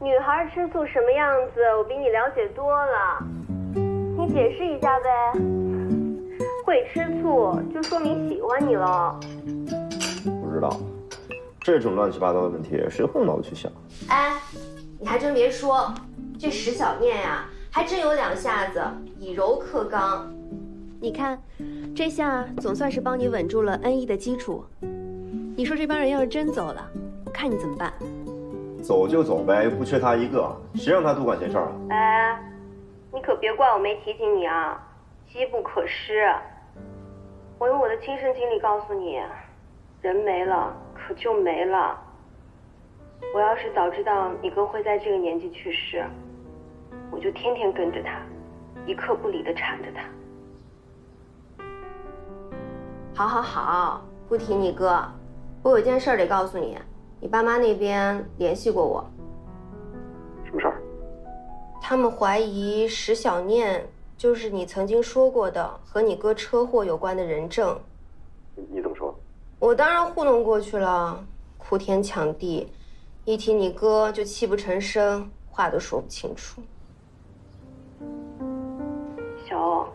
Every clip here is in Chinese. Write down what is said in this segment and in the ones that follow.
女孩吃醋什么样子，我比你了解多了。你解释一下呗。会吃醋就说明喜欢你了。不知道，这种乱七八糟的问题，谁会用脑子去想？哎，你还真别说，这石小念呀，还真有两下子，以柔克刚。你看，这下总算是帮你稳住了恩义的基础。你说这帮人要是真走了，看你怎么办？走就走呗，又不缺他一个，谁让他多管闲事啊？哎，你可别怪我没提醒你啊，机不可失。我用我的亲身经历告诉你，人没了可就没了。我要是早知道你哥会在这个年纪去世，我就天天跟着他，一刻不离地缠着他。好好好，不提你哥。我有件事得告诉你，你爸妈那边联系过我。什么事儿？他们怀疑石小念就是你曾经说过的和你哥车祸有关的人证。你怎么说？我当然糊弄过去了，哭天抢地，一提你哥就泣不成声，话都说不清楚。小欧，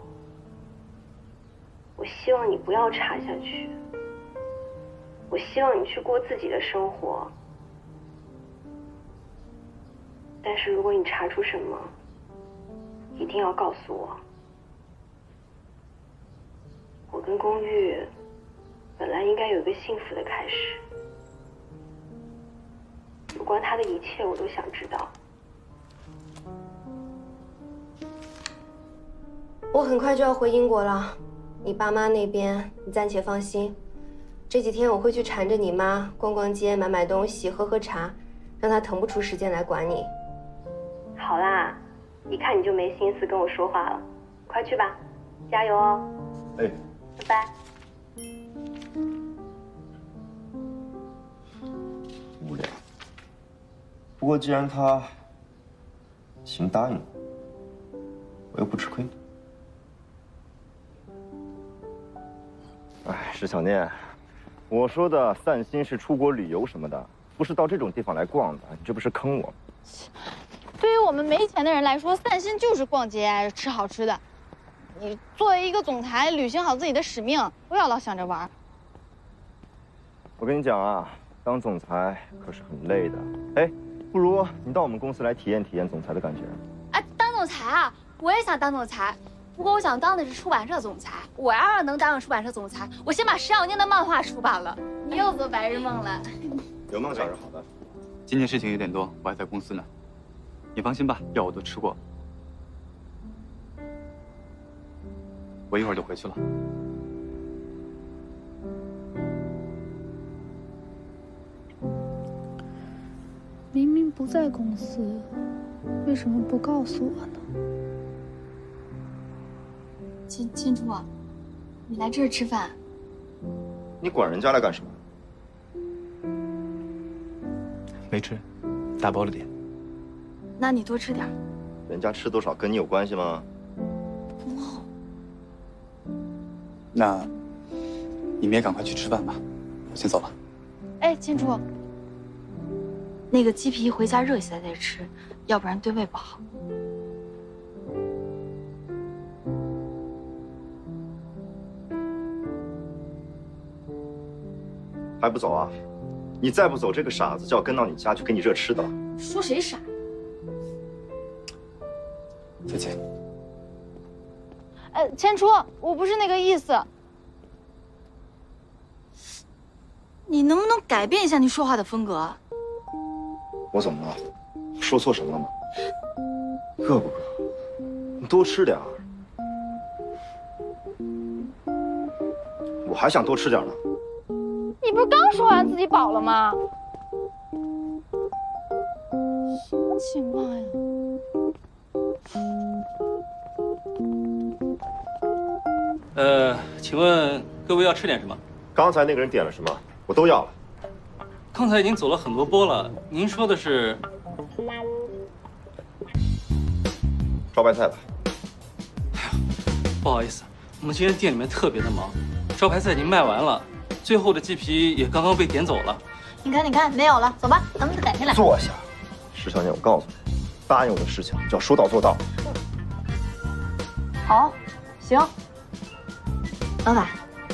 我希望你不要查下去，我希望你去过自己的生活。但是如果你查出什么，一定要告诉我。我跟公寓本来应该有一个幸福的开始，有关他的一切我都想知道。我很快就要回英国了，你爸妈那边你暂且放心。这几天我会去缠着你妈逛逛街、买买东西、喝喝茶，让她腾不出时间来管你。好啦，一看你就没心思跟我说话了，快去吧，加油哦。哎，拜拜。无聊。不过既然他行答应我，我又不吃亏。哎，石小念，我说的散心是出国旅游什么的，不是到这种地方来逛的，你这不是坑我吗？对于我们没钱的人来说，散心就是逛街、吃好吃的。你作为一个总裁，履行好自己的使命，不要老想着玩。我跟你讲啊，当总裁可是很累的。哎，不如你到我们公司来体验体验总裁的感觉。哎，当总裁啊，我也想当总裁，不过我想当的是出版社总裁。我要是能当上出版社总裁，我先把石小念的漫画出版了。你又做白日梦了。有梦想是好的。今天事情有点多，我还在公司呢。你放心吧，药我都吃过，我一会儿就回去了。明明不在公司，为什么不告诉我呢？千楚啊，你来这儿吃饭？你管人家来干什么？没吃，打包了点。那你多吃点。人家吃多少跟你有关系吗？不好。那你们也赶快去吃饭吧，我先走了。哎，千楚，那个鸡皮回家热一下再吃，要不然对胃不好。还不走啊？你再不走，这个傻子就要跟到你家去给你热吃的了。说谁傻？再见。千楚，我不是那个意思。你能不能改变一下你说话的风格？我怎么了？说错什么了吗？饿不饿？你多吃点儿。我还想多吃点呢。你不是刚说完自己饱了吗？什么情况呀？请问各位要吃点什么？刚才那个人点了什么？我都要了。刚才已经走了很多波了，您说的是招牌菜吧。不好意思，我们今天店里面特别的忙，招牌菜已经卖完了，最后的鸡皮也刚刚被点走了。你看，没有了，走吧，咱们改天来。坐下，石小念，我告诉你，答应我的事情就要说到做到。好，行。老板，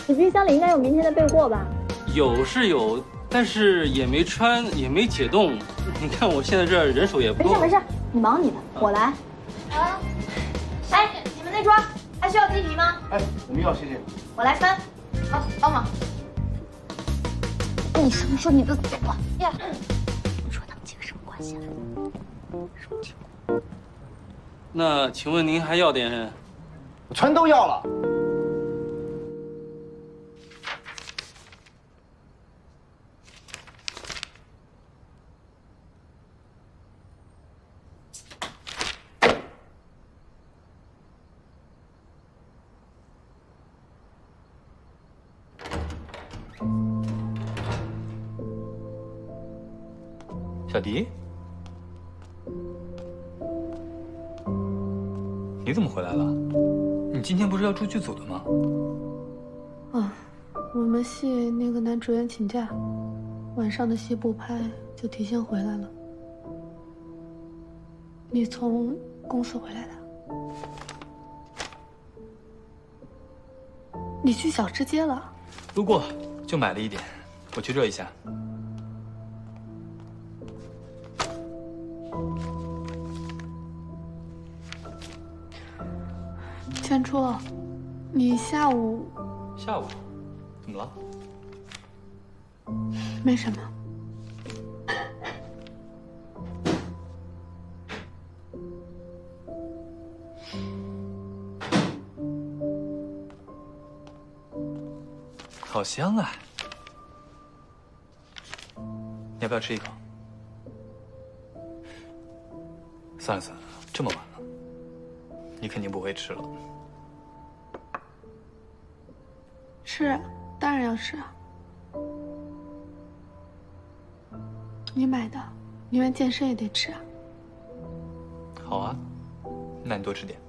你冰箱里应该有明天的备货吧？有是有，但是也没穿，也没解冻。你看我现在这人手也不够。没事，你忙你的，我来。啊，哎，你们那桌还需要鸡皮吗？哎，我们要谢谢。我来穿。好，帮忙。你什么时候你都走了呀？你说他们几个什么关系啊？什么情况？那请问您还要点？我全都要了。小迪，你怎么回来了？你今天不是要出剧组的吗？啊，我们系那个男主演请假，晚上的戏不拍，就提前回来了。你从公司回来的？你去小吃街了？路过就买了一点，我去热一下。千初，你下午怎么了？没什么。好香啊！你要不要吃一口？算了算了，这么晚了，你肯定不会吃了。吃，当然要吃啊。你买的，宁愿健身也得吃啊。好啊，那你多吃点。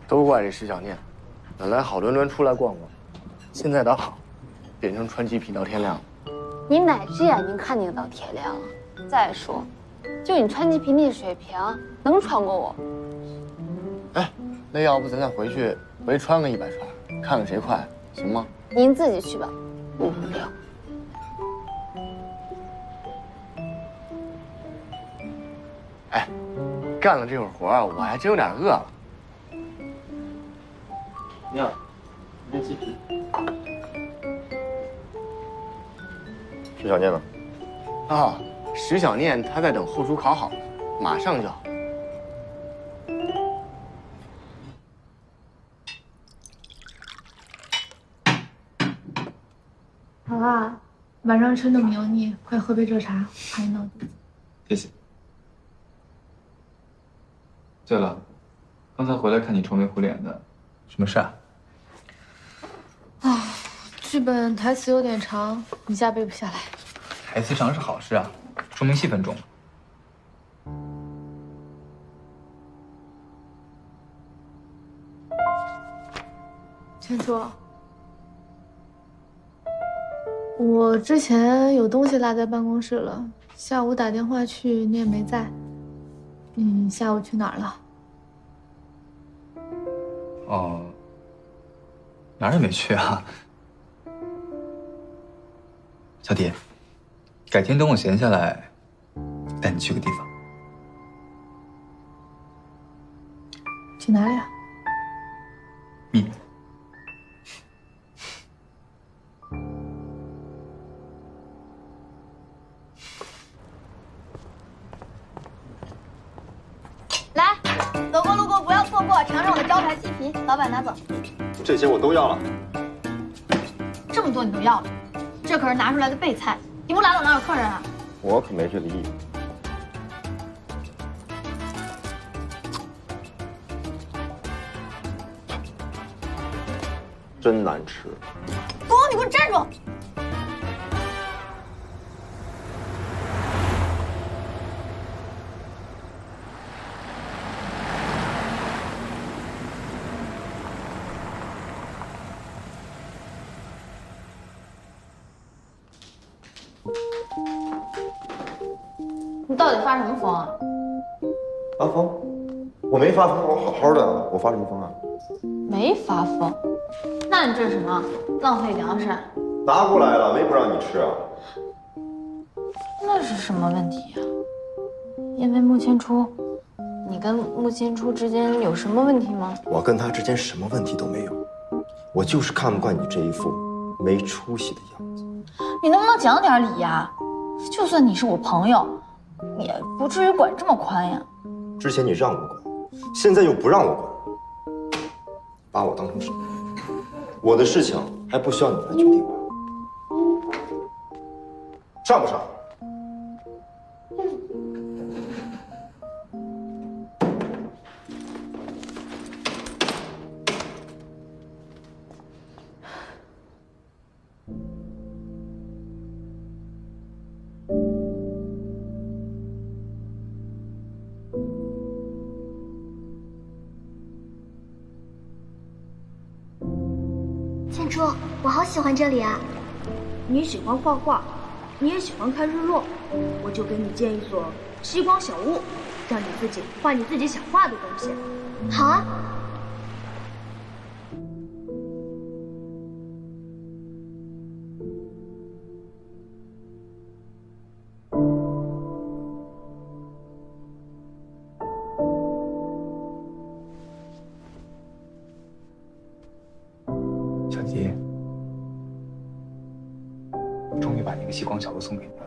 都怪这石小念，本来好端端出来逛逛，现在倒好，变成穿鸡皮到天亮了。你哪只眼睛看见到天亮啊？再说，就你穿鸡皮那水平，能穿过我？哎，那要不咱再回去穿个100串，看看谁快，行吗？您自己去吧，无聊。哎，干了这会儿活啊，我还真有点饿了。你好，你这鸡皮。石小念呢？啊，石小念她在等后厨烤好呢，马上就好。好啦，晚上吃那么油腻，快喝杯热茶，怕你闹肚子。谢谢。对了，刚才回来看你愁眉苦脸的，什么事啊？剧本台词有点长，一下背不下来。台词长是好事啊，说明戏份重。千初，我之前有东西落在办公室了，下午打电话去，你也没在。你下午去哪儿了？哦，哪儿也没去啊。小迪，改天等我闲下来，带你去个地方。去哪里啊？秘密。来，走过路过不要错过，尝尝我的招牌鸡皮，老板拿走。这些我都要了。这么多你都要了，这可是拿出来的备菜，你不来我哪有客人啊？我可没这个意思。真难吃。公，你给我站住！你到底发什么疯啊？发疯？我没发疯，我好好的，我发什么疯啊？没发疯，那你这是什么？浪费粮食？拿过来了，没不让你吃啊？那是什么问题呀？因为穆千初，你跟穆千初之间有什么问题吗？我跟他之间什么问题都没有，我就是看不惯你这一副没出息的样子。你能不能讲点理呀？就算你是我朋友，也不至于管这么宽呀。之前你让我管，现在又不让我管，把我当成什么？我的事情还不需要你来决定吧？上不上？千初，我好喜欢这里啊！你喜欢画画，你也喜欢看日落，我就给你建一所吸光小屋，让你自己画你自己想画的东西。好啊。小吉，我终于把那个吸光小屋送给你了。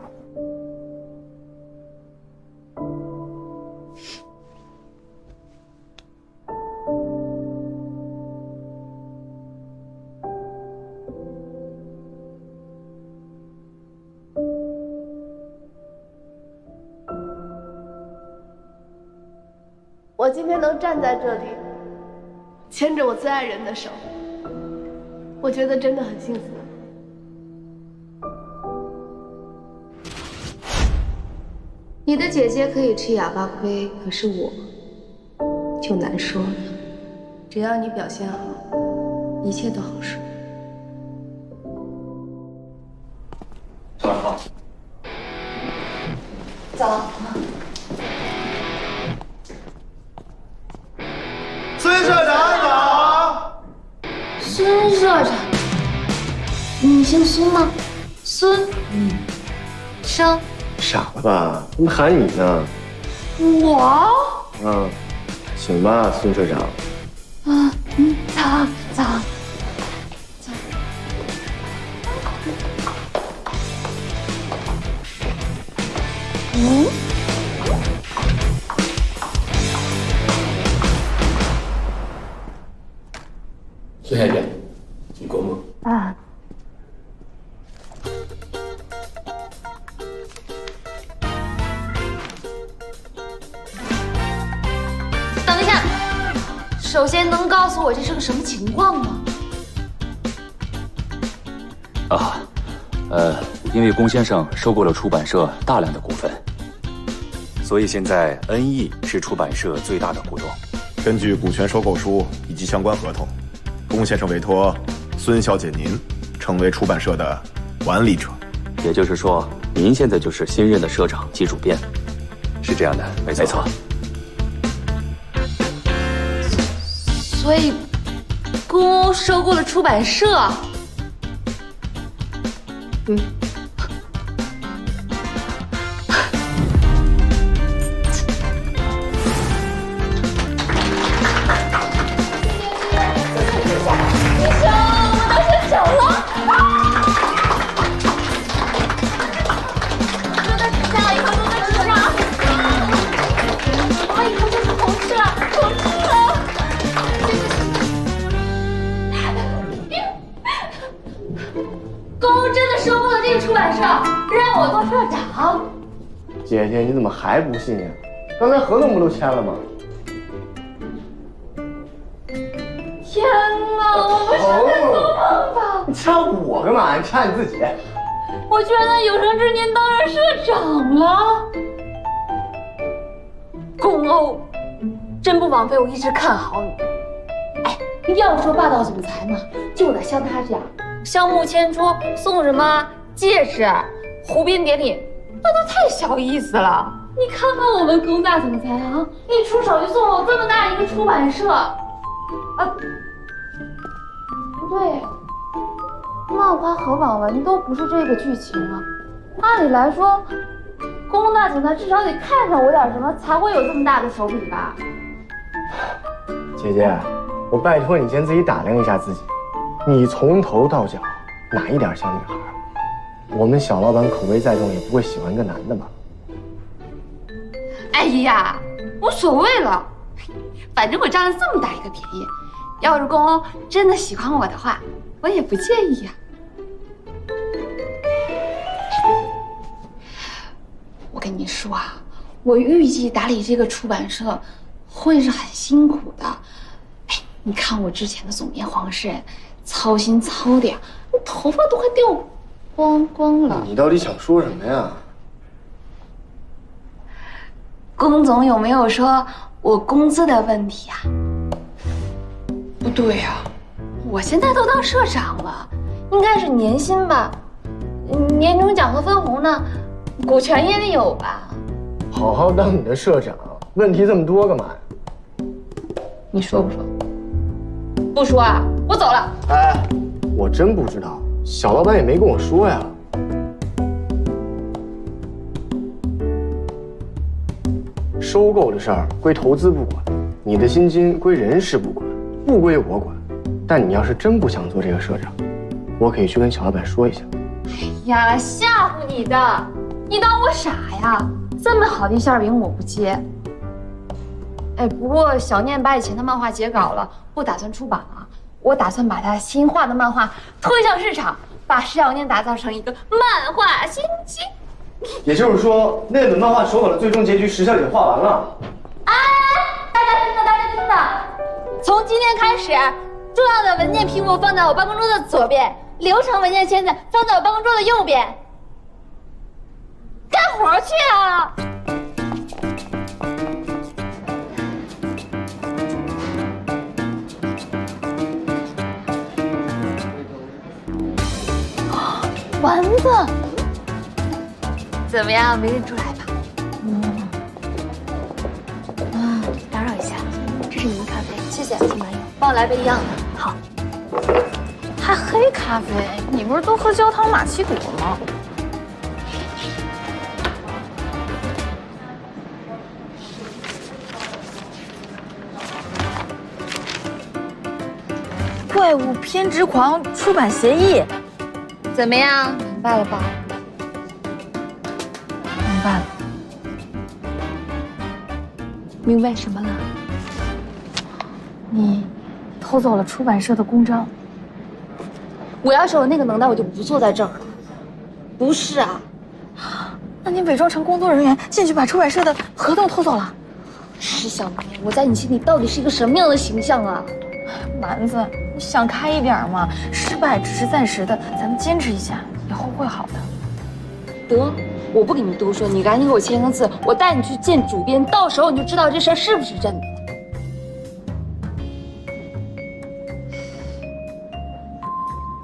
我今天能站在这里，牵着我最爱人的手，我觉得真的很幸福。你的姐姐可以吃哑巴亏，可是我就难说了。只要你表现好，一切都好说。早上好。早。孙社长好。孙社长，你姓孙吗？孙，生。傻了吧？怎么喊你呢？我？行吧，孙社长。早。孙小姐，你过目。啊。等一下，首先能告诉我这是个什么情况吗？因为龚先生收购了出版社大量的股份，所以现在 NE 是出版社最大的股东。根据股权收购书以及相关合同，龚先生委托孙小姐您成为出版社的管理者。也就是说，您现在就是新任的社长及主编，是这样的？没错。所以，龚收购了出版社。姐姐，你怎么还不信呀？刚才合同不都签了吗？天哪，我们是在做梦吧？你掐我干嘛？你掐你自己。我居然在有生之年当上社长了，龚欧，真不枉费我一直看好你。哎，要说霸道总裁嘛，就得像他这样，像穆千初送什么戒指、湖滨典礼。那都太小意思了，你看看我们龚大总裁啊，一出手就送了我这么大一个出版社，不对，漫画和网文都不是这个剧情啊。按理来说，龚大总裁至少得看上我点什么，才会有这么大的手笔吧？姐姐，我拜托你先自己打量一下自己，你从头到脚哪一点像女孩？我们小老板口味再重，也不会喜欢个男的吧？哎呀，无所谓了，反正我占了这么大一个便宜，要是公欧真的喜欢我的话，我也不介意呀。我跟你说啊，我预计打理这个出版社会是很辛苦的。哎，你看我之前的总编黄世仁，操心操的呀，头发都快掉光了。你到底想说什么呀？龚总有没有说我工资的问题啊？不对呀，我现在都当社长了，应该是年薪吧？年终奖和分红呢？股权也得有吧？好好当你的社长，问题这么多干嘛呀？你说不说？不说啊，我走了。哎，我真不知道，小老板也没跟我说呀。收购的事儿归投资部管，你的薪金归人事部管，不归我管。但你要是真不想做这个社长，我可以去跟小老板说一下。哎呀，吓唬你的，你当我傻呀？这么好的馅饼我不接。哎，不过小念把以前的漫画截稿了，不打算出版了。我打算把他新画的漫画推向市场，把石小念打造成一个漫画新星。也就是说，那本漫画手稿的最终结局，石小姐画完了。哎，大家听着！从今天开始，重要的文件批复放在我办公桌的左边，流程文件签字放在我办公桌的右边。干活去啊！丸子，怎么样？没认出来吧？打扰一下，这是你们咖啡，谢谢，请慢用，帮我来杯一样的。好。还黑咖啡？你不是都喝焦糖玛奇朵吗？怪物偏执狂出版协议，怎么样？明白了吧？明白了。明白什么了？你偷走了出版社的公章。我要是有那个能耐，我就不坐在这儿了。不是啊，那你伪装成工作人员进去把出版社的合同偷走了？石小念，我在你心里到底是一个什么样的形象啊？丸子，你想开一点嘛，失败只是暂时的，咱们坚持一下，以后会好的。得，我不跟你多说，你赶紧给我签个字，我带你去见主编，到时候你就知道这事儿是不是真的。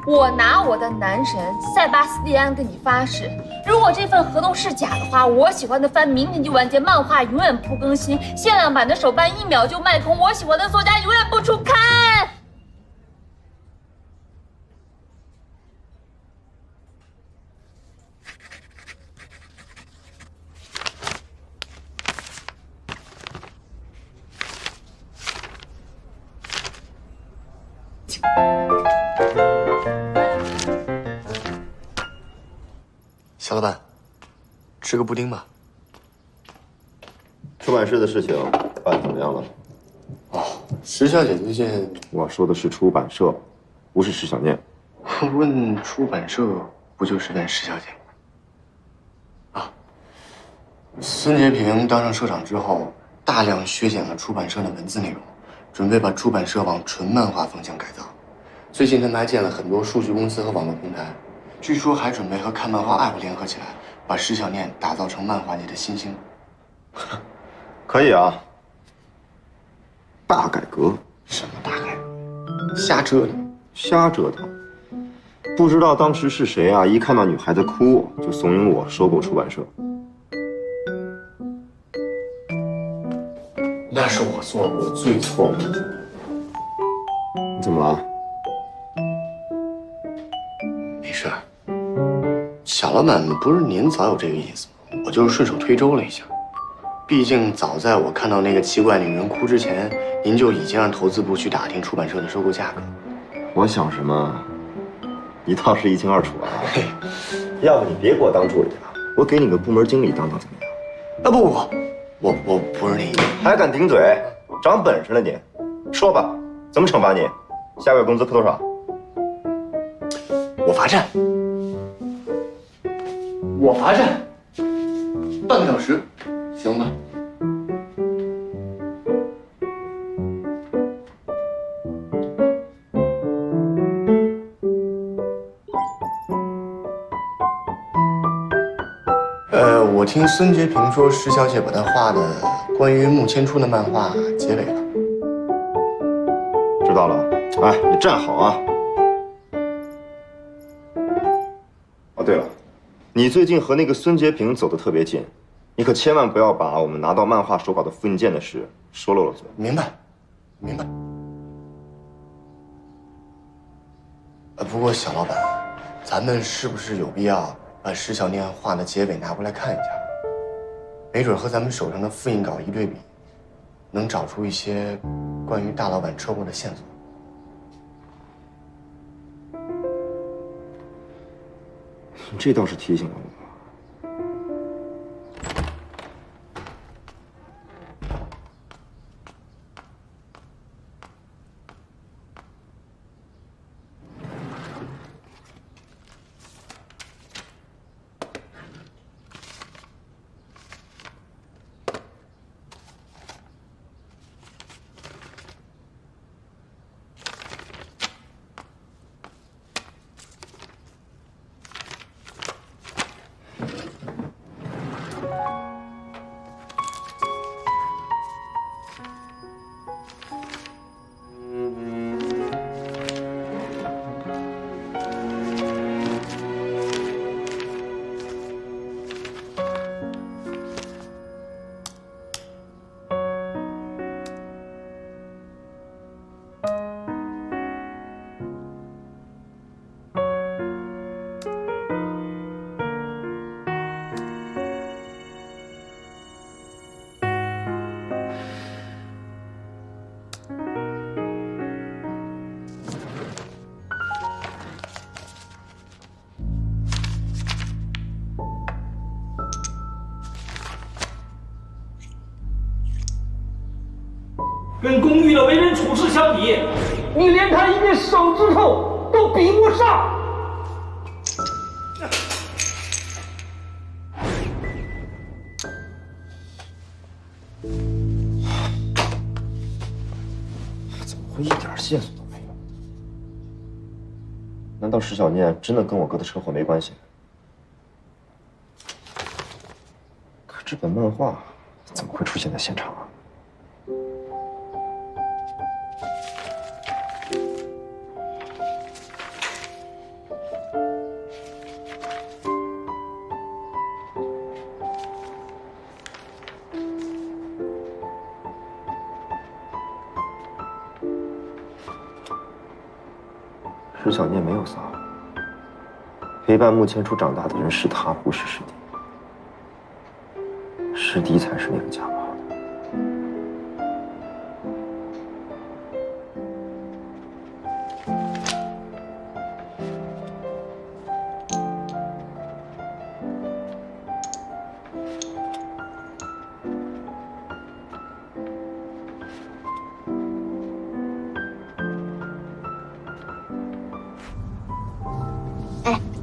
我拿我的男神塞巴斯蒂安跟你发誓，如果这份合同是假的话，我喜欢的番明年就完结，漫画永远不更新，限量版的手办1秒就卖空，我喜欢的作家永远不出刊。小老板，吃个布丁吧。出版社的事情办怎么样了？哦，石小姐最近……我说的是出版社，不是石小念。问出版社不就是问石小姐吗？啊，孙洁平当上社长之后，大量削减了出版社的文字内容，准备把出版社往纯漫画方向改造。最近他们还建了很多数据公司和网络平台。据说还准备和看漫画 App 联合起来，把石小念打造成漫画界的新星。可以啊，大改革？什么大改革？瞎折腾，瞎折腾。不知道当时是谁啊，一看到女孩子哭就怂恿我收购出版社。那是我做过最错误的。你怎么了？没事儿，小老板不是您早有这个意思吗？我就是顺手推舟了一下。毕竟早在我看到那个奇怪女人哭之前，您就已经让投资部去打听出版社的收购价格。我想什么，一套是一清二楚啊。嘿，要不你别给我当助理了，我给你个部门经理当怎么样？啊不，我不是那意思。还敢顶嘴，长本事了你？说吧，怎么惩罚你？下个月工资扣多少？我罚站。我罚站半个小时，行吧？我听孙洁平说，施小姐把她画的关于穆千初的漫画结尾了。知道了，哎，你站好啊！哦，对了，你最近和那个孙洁平走得特别近，你可千万不要把我们拿到漫画手稿的复印件的事说漏了嘴。明白，明白。不过小老板，咱们是不是有必要把石小念画的结尾拿过来看一下？没准和咱们手上的复印稿一对比，能找出一些关于大老板车祸的线索。你这倒是提醒了我。跟宫玉的为人处事相比，你连他一根手指头都比不上。怎么会一点线索都没有？难道石小念真的跟我哥的车祸没关系？可这本漫画怎么会出现在现场啊？石小念没有撒谎，陪伴穆千初长大的人是他，不是师弟。师弟才是那个家暴的。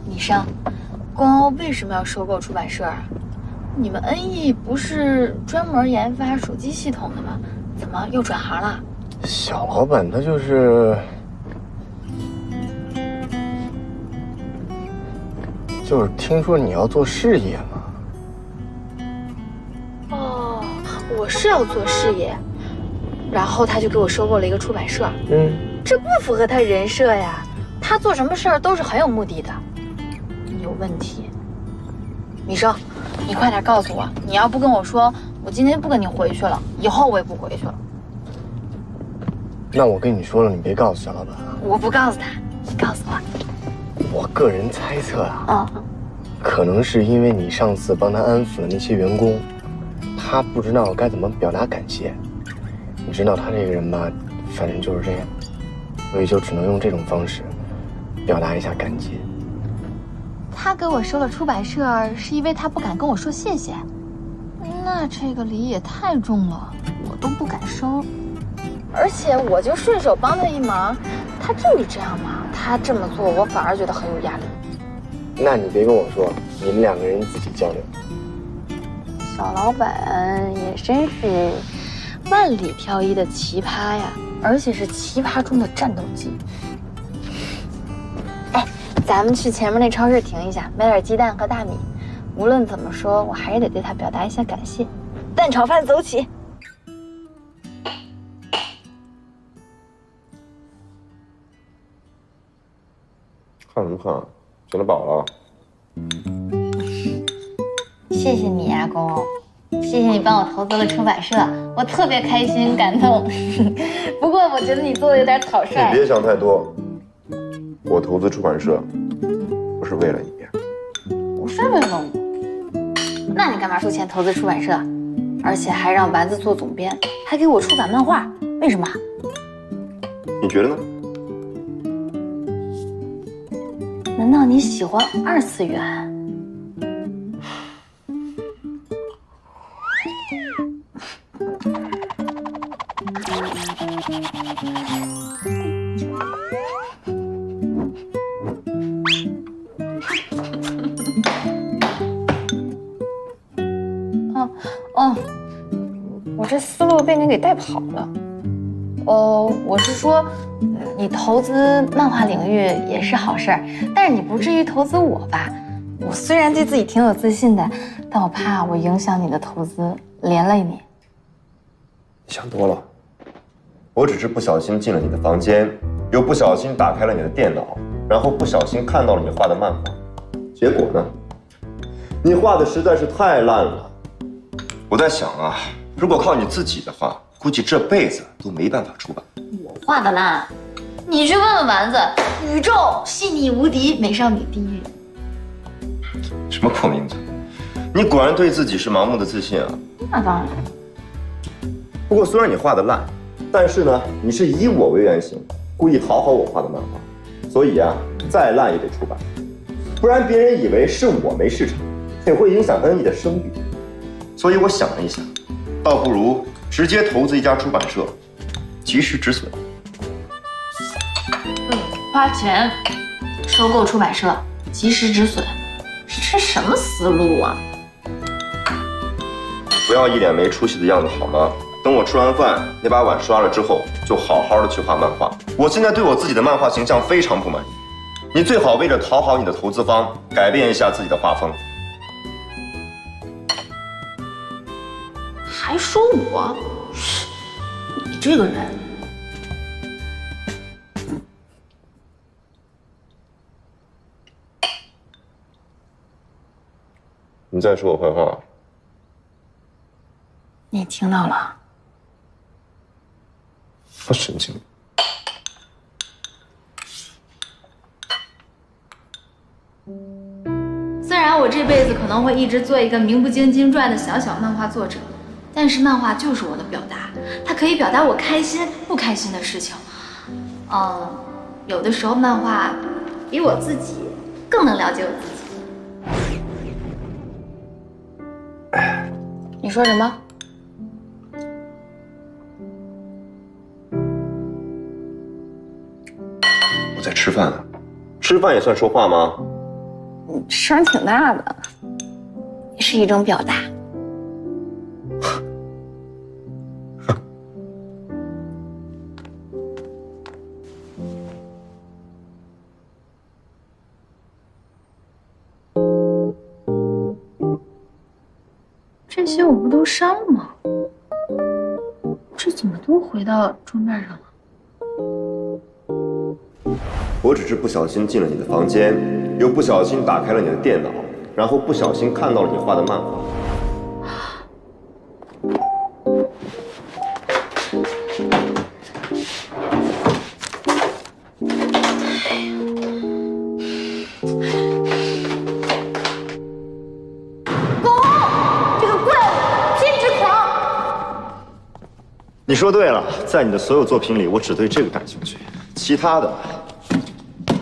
李生，光欧为什么要收购出版社啊？你们恩义不是专门研发手机系统的吗？怎么又转行了？小老板他就是听说你要做事业嘛。哦，我是要做事业，然后他就给我收购了一个出版社。这不符合他人设呀。他做什么事儿都是很有目的的。有问题，米生，你快点告诉我，你要不跟我说，我今天不跟你回去了，以后我也不回去了。那我跟你说了，你别告诉小老板啊。我不告诉他，你告诉我。我个人猜测啊，可能是因为你上次帮他安抚了那些员工，他不知道该怎么表达感谢。你知道他这个人吧，反正就是这样，所以就只能用这种方式表达一下感激。他给我收了出版社，是因为他不敢跟我说谢谢。那这个礼也太重了，我都不敢收。而且我就顺手帮他一忙，他至于这样吗？他这么做，我反而觉得很有压力。那你别跟我说，你们两个人自己交流。小老板也真是万里挑一的奇葩呀，而且是奇葩中的战斗机。哎，咱们去前面那超市停一下，买点鸡蛋和大米。无论怎么说，我还是得对他表达一下感谢。蛋炒饭走起！看什么看？吃得饱了。谢谢你呀，公，谢谢你帮我投资了出版社，我特别开心感动。不过我觉得你做的有点草率。你别想太多，我投资出版社不是为了你，不是为了我。那你干嘛出钱投资出版社？而且还让丸子做总编，还给我出版漫画，为什么？你觉得呢？难道你喜欢二次元？我这思路被你给带跑了。我是说，你投资漫画领域也是好事儿，但是你不至于投资我吧？我虽然对自己挺有自信的，但我怕我影响你的投资，连累你。你想多了，我只是不小心进了你的房间，又不小心打开了你的电脑，然后不小心看到了你画的漫画，结果呢，你画的实在是太烂了。我在想啊，如果靠你自己的话，估计这辈子都没办法出版。我画的烂，你去问问丸子，宇宙细腻无敌，美少女第一。什么破名字？你果然对自己是盲目的自信啊！那当然。不过虽然你画的烂，但是呢，你是以我为原型，故意讨好我画的漫画，所以啊，再烂也得出版，不然别人以为是我没市场，也会影响恩义的声誉。所以我想了一下，倒不如直接投资一家出版社，及时止损。花钱收购出版社，及时止损，这什么思路啊？不要一脸没出息的样子好吗？等我吃完饭，你把碗刷了之后，就好好的去画漫画。我现在对我自己的漫画形象非常不满意，你最好为了讨好你的投资方，改变一下自己的画风。还说我？你这个人。你再说我坏话。你听到了？我神经病。虽然我这辈子可能会一直做一个名不经经传的小漫画作者，但是漫画就是我的表达，它可以表达我开心不开心的事情。有的时候漫画比我自己更能了解我自己。你说什么？我在吃饭呢，吃饭也算说话吗？你声挺大的，是一种表达。这些我不都删了吗？这怎么都回到桌面上了？我只是不小心进了你的房间，又不小心打开了你的电脑，然后不小心看到了你画的漫画。这个怪物偏执狂。你说对了，在你的所有作品里，我只对这个感兴趣，其他的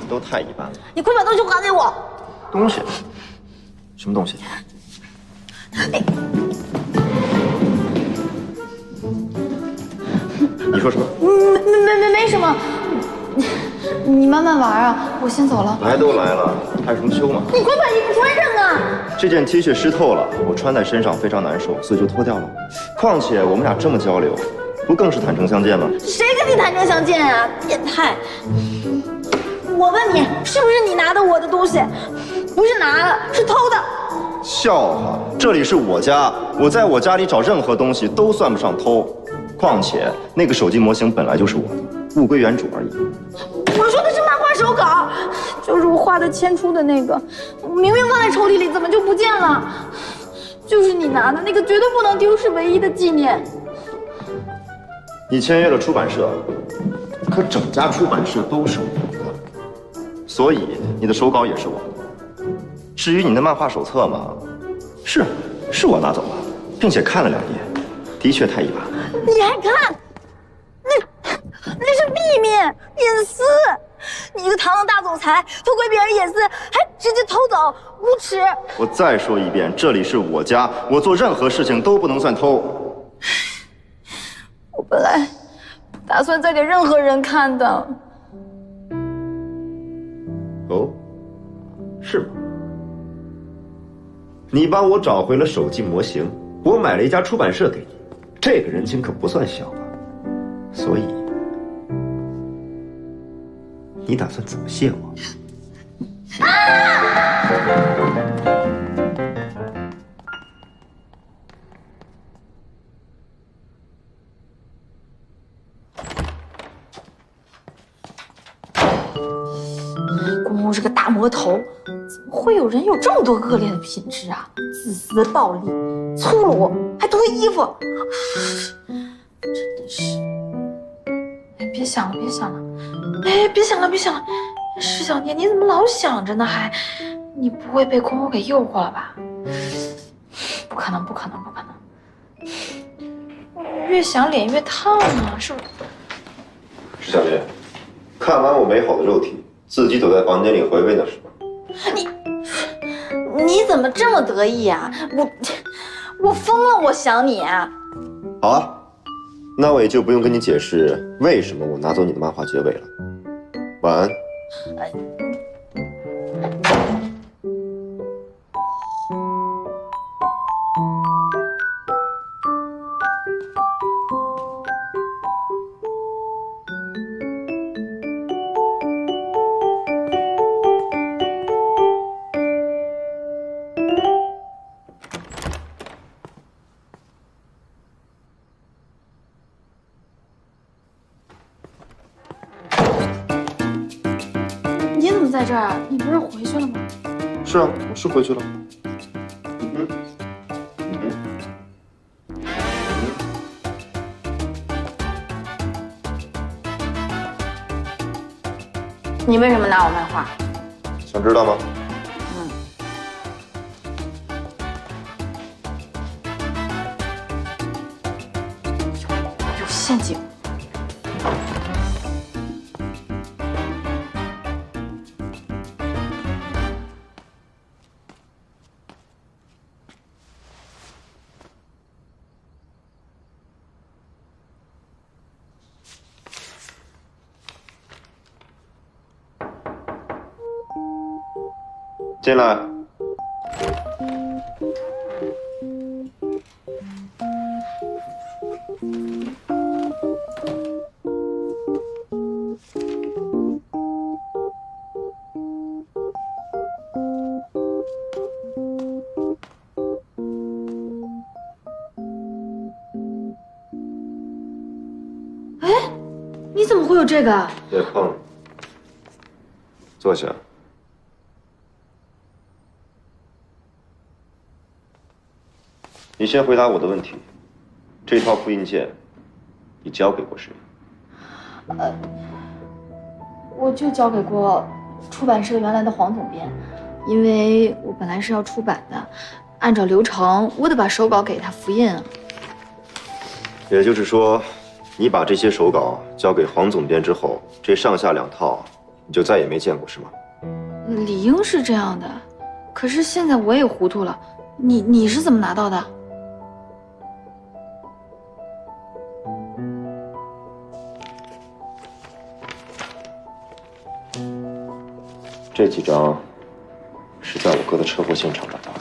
都太一般了。你快把东西还给我！东西？什么东西？你说什么？没什么，你慢慢玩啊，我先走了。来都来了，害什么羞嘛？你快把衣服穿上啊！这件 T 恤湿透了，我穿在身上非常难受，所以就脱掉了。况且我们俩这么交流，不更是坦诚相见吗？谁跟你坦诚相见啊？变态！我问你，是不是你拿的我的东西？不是拿的，是偷的。笑话，这里是我家，我在我家里找任何东西都算不上偷。况且那个手机模型本来就是我的，物归原主而已。我说的是漫画手稿，就是我画的迁出的那个，明明放在抽屉里，怎么就不见了？就是你拿的那个，绝对不能丢，是唯一的纪念。你签约了出版社，可整家出版社都是我的，所以你的手稿也是我的。至于你的漫画手册嘛，是我拿走了，并且看了2页，的确太一般了。你还看？那是秘密隐私。你一个堂堂大总裁，偷窥别人隐私，还直接偷走，无耻！我再说一遍，这里是我家，我做任何事情都不能算偷。我本来不打算再给任何人看的。哦，是吗？你帮我找回了手机模型，我买了一家出版社给你，这个人情可不算小吧？所以，你打算怎么谢我？公公是个大魔头，怎么会有人有这么多恶劣的品质啊？自私、暴力、粗鲁，还脱衣服，真的是……哎，别想了，别想了，哎，别想了，别想了，石小念，你怎么老想着呢？还，你不会被公公给诱惑了吧？不可能，不可能，不可能！越想脸越烫啊，是不是？石小念，看完我美好的肉体，自己躲在房间里回味的是吗？你怎么这么得意啊？我疯了，我想你啊！好啊，那我也就不用跟你解释为什么我拿走你的漫画结尾了。晚安。你怎么在这儿？你不是回去了吗？是啊，我是回去了。你为什么拿我漫画？想知道吗？有陷阱！进来。哎，你怎么会有这个？别碰，坐下。你先回答我的问题，这套复印件你交给过谁？我就交给过出版社原来的黄总编，因为我本来是要出版的，按照流程我得把手稿给他复印啊。也就是说，你把这些手稿交给黄总编之后，这上下2套你就再也没见过是吗？理应是这样的，可是现在我也糊涂了，你是怎么拿到的？这几张是在我哥的车祸现场买到的。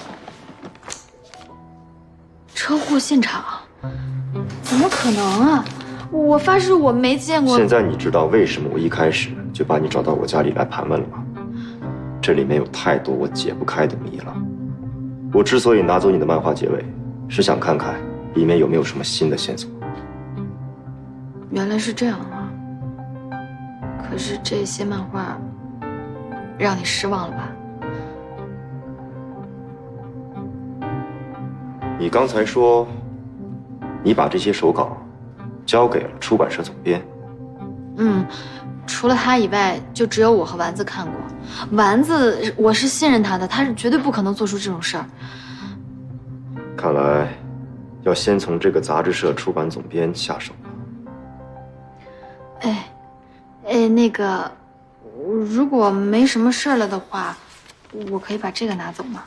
车祸现场？怎么可能啊！我发誓我没见过。现在你知道为什么我一开始就把你找到我家里来盘问了吗？这里面有太多我解不开的谜了。我之所以拿走你的漫画结尾，是想看看里面有没有什么新的线索。原来是这样啊！可是这些漫画让你失望了吧？你刚才说，你把这些手稿交给了出版社总编。除了他以外，就只有我和丸子看过。丸子，我是信任他的，他是绝对不可能做出这种事儿。看来，要先从这个杂志社出版总编下手了。那个，如果没什么事儿了的话，我可以把这个拿走吗？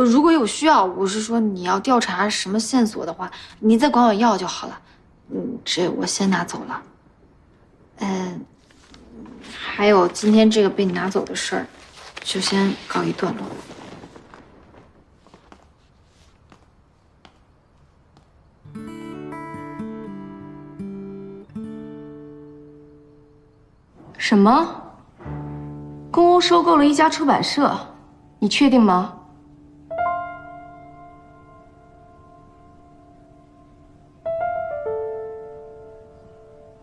如果有需要，我是说你要调查什么线索的话，你再管我要就好了。这我先拿走了。还有今天这个被你拿走的事儿，就先告一段落。什么？公欧收购了一家出版社，你确定吗？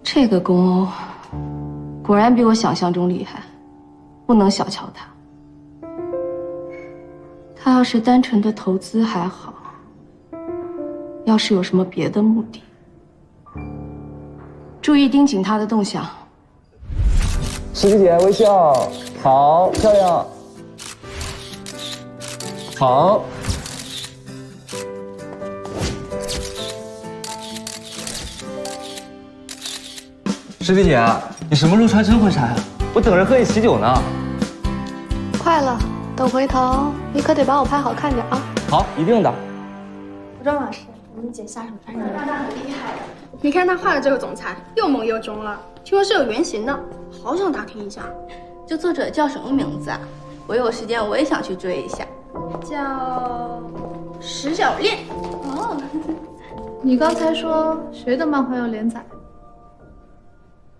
这个公欧果然比我想象中厉害，不能小瞧他。他要是单纯的投资还好，要是有什么别的目的，注意盯紧他的动向。师弟姐微笑，好漂亮，好。师弟姐，你什么时候穿真婚纱呀？我等着和你喜酒呢。快了，等回头你可得把我拍好看点啊！好，一定的。服装老师，我们姐下手穿上很厉害的。你看她画的这个总裁，又萌又凶了。听说是有原型的，好想打听一下。这作者叫什么名字啊？我有时间我也想去追一下。叫石小恋。哦，你刚才说谁的漫画要连载？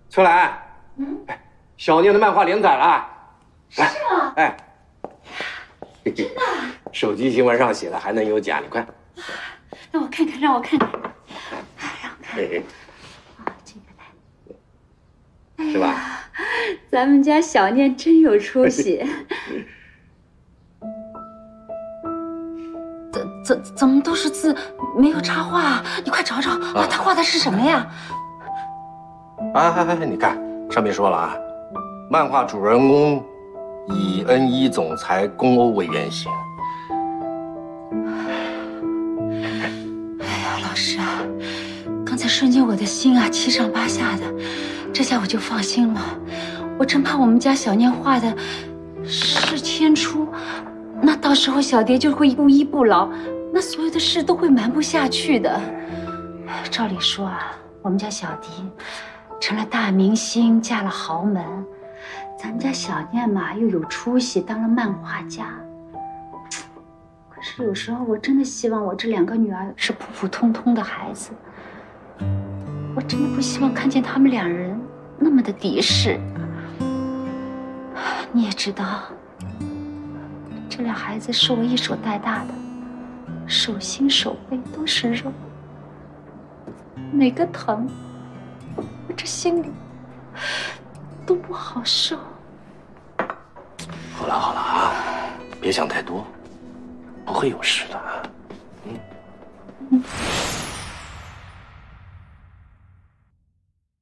秋兰，小念的漫画连载了，来，哎，真的？手机新闻上写的还能有假？你快，让我看看，让我看看，让我看。这个来，是吧？咱们家小念真有出息。怎么都是字，没有插画啊？你快找找啊！他画的是什么呀？你看上面说了啊，漫画主人公以 N1 总裁公欧为原型。哎呀，老师啊，刚才瞬间我的心啊七上八下的，这下我就放心了。我真怕我们家小念画的是千出，那到时候小蝶就会不依不饶，那所有的事都会瞒不下去的。照理说啊，我们家小蝶成了大明星，嫁了豪门，咱们家小念嘛又有出息，当了漫画家。可是有时候我真的希望我这2个女儿是普普通通的孩子，我真的不希望看见他们2人那么的敌视。你也知道，这俩孩子是我一手带大的，手心手背都是肉，哪个疼，我这心里都不好受。好了啊，别想太多，不会有事的啊。